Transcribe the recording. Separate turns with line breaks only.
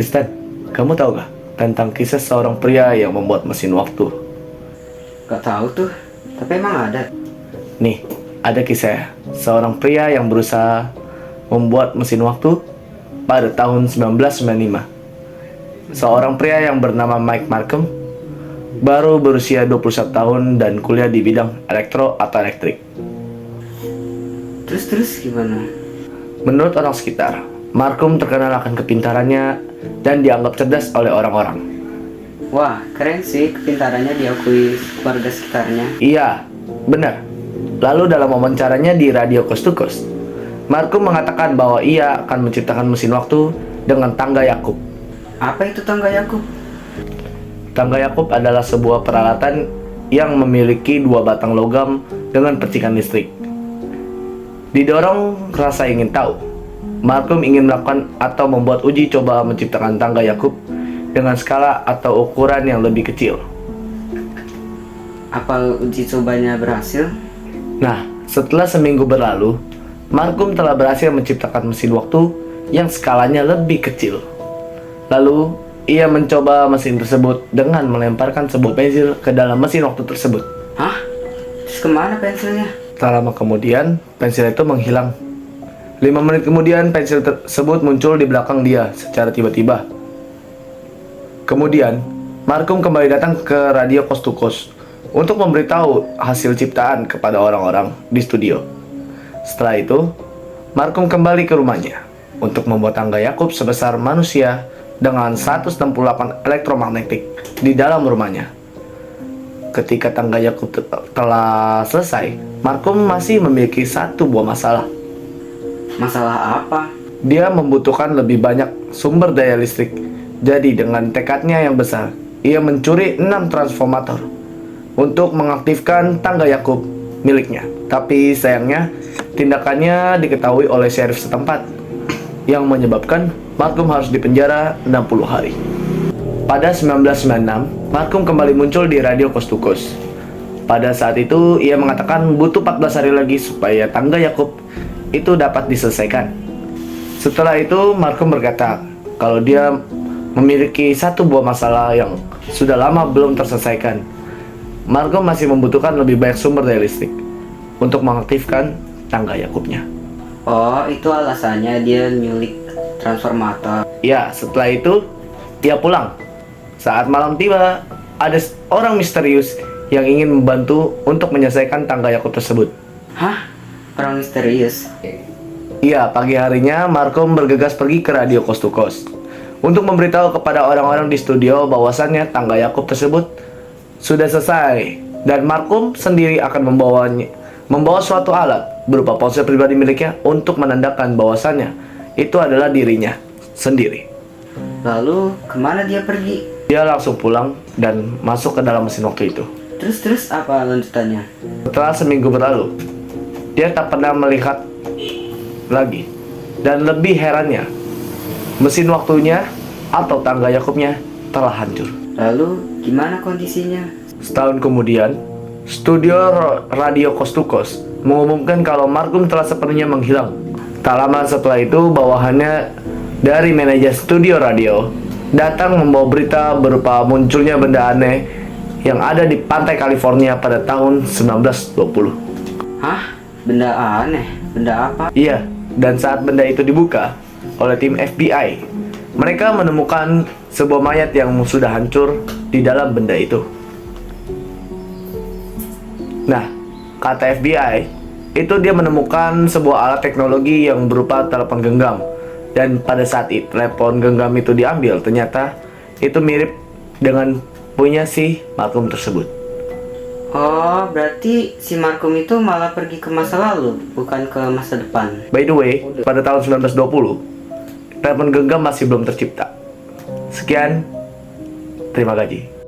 Kristen, kamu tahu gak tentang kisah seorang pria yang membuat mesin waktu?
Gak tahu tuh, tapi emang ada.
Nih, ada kisah seorang pria yang berusaha membuat mesin waktu pada tahun 1995. Seorang pria yang bernama Mike Markham baru berusia 21 tahun dan kuliah di bidang elektro atau elektrik.
Terus gimana?
Menurut orang sekitar, Markham terkenal akan kepintarannya dan dianggap cerdas oleh orang-orang.
Wah, keren sih kepintarannya diakui warga sekitarnya.
Iya, benar. Lalu dalam wawancaranya di Radio Coast to Coast, Markham mengatakan bahwa ia akan menciptakan mesin waktu dengan tangga Yakub.
Apa itu tangga Yakub?
Tangga Yakub adalah sebuah peralatan yang memiliki dua batang logam dengan percikan listrik. Didorong rasa ingin tahu, Markham ingin melakukan atau membuat uji coba menciptakan tangga Yakub dengan skala atau ukuran yang lebih kecil.
Apa uji cobanya berhasil?
Nah, setelah seminggu berlalu, Markham telah berhasil menciptakan mesin waktu yang skalanya lebih kecil. Lalu, ia mencoba mesin tersebut dengan melemparkan sebuah pensil ke dalam mesin waktu tersebut.
Hah? Terus kemana pensilnya?
Tak lama kemudian, pensil itu menghilang. 5 menit kemudian, pensil tersebut muncul di belakang dia secara tiba-tiba. Kemudian, Markham kembali datang ke Radio Coast to Coast untuk memberitahu hasil ciptaan kepada orang-orang di studio. Setelah itu, Markham kembali ke rumahnya untuk membuat tangga Yakub sebesar manusia dengan 168 elektromagnetik di dalam rumahnya. Ketika tangga Yakub telah selesai, Markham masih memiliki satu buah masalah.
Masalah apa?
Dia membutuhkan lebih banyak sumber daya listrik. Jadi dengan tekadnya yang besar, ia mencuri 6 transformator untuk mengaktifkan tangga Yakub miliknya. Tapi sayangnya, tindakannya diketahui oleh sheriff setempat yang menyebabkan Markham harus dipenjara 60 hari. Pada 1996, Markham kembali muncul di Radio Coast to Coast. Pada saat itu, ia mengatakan butuh 14 hari lagi supaya tangga Yakub itu dapat diselesaikan. Setelah itu, Markham berkata kalau dia memiliki satu buah masalah yang sudah lama belum terselesaikan. Markham masih membutuhkan lebih banyak sumber daya listrik untuk mengaktifkan tangga Yakubnya.
Oh, itu alasannya dia nyulik transformator.
Ya, setelah itu, ia pulang. Saat malam tiba, ada orang misterius yang ingin membantu untuk menyelesaikan tangga Yakub tersebut.
Hah? Orang misterius?
Iya, pagi harinya Markham bergegas pergi ke Radio Coast to Coast untuk memberitahu kepada orang-orang di studio bahwasannya tangga Yakub tersebut sudah selesai dan Markham sendiri akan membawa suatu alat berupa ponsel pribadi miliknya untuk menandakan bahwasannya itu adalah dirinya sendiri.
Lalu kemana dia pergi?
Dia langsung pulang dan masuk ke dalam mesin waktu itu.
Terus apa lanjutannya?
Setelah seminggu berlalu, dia tak pernah melihat lagi. Dan lebih herannya, mesin waktunya atau tangga Yakubnya telah hancur.
Lalu gimana kondisinya?
Setahun kemudian, studio Radio Coast to Coast mengumumkan kalau Markham telah sepenuhnya menghilang. Tak lama setelah itu, bawahannya dari manajer studio radio datang membawa berita berupa munculnya benda aneh yang ada di pantai California pada tahun 1920.
Hah? Benda aneh? Benda apa?
Iya, dan saat benda itu dibuka oleh tim FBI, mereka menemukan sebuah mayat yang sudah hancur di dalam benda itu. Nah, kata FBI, itu dia menemukan sebuah alat teknologi yang berupa telepon genggam. Dan pada saat telepon genggam itu diambil, ternyata itu mirip dengan punya si Markham tersebut.
Oh, berarti si Markham itu malah pergi ke masa lalu, bukan ke masa depan.
By the way, pada tahun 1920, telepon genggam masih belum tercipta. Sekian, terima kasih.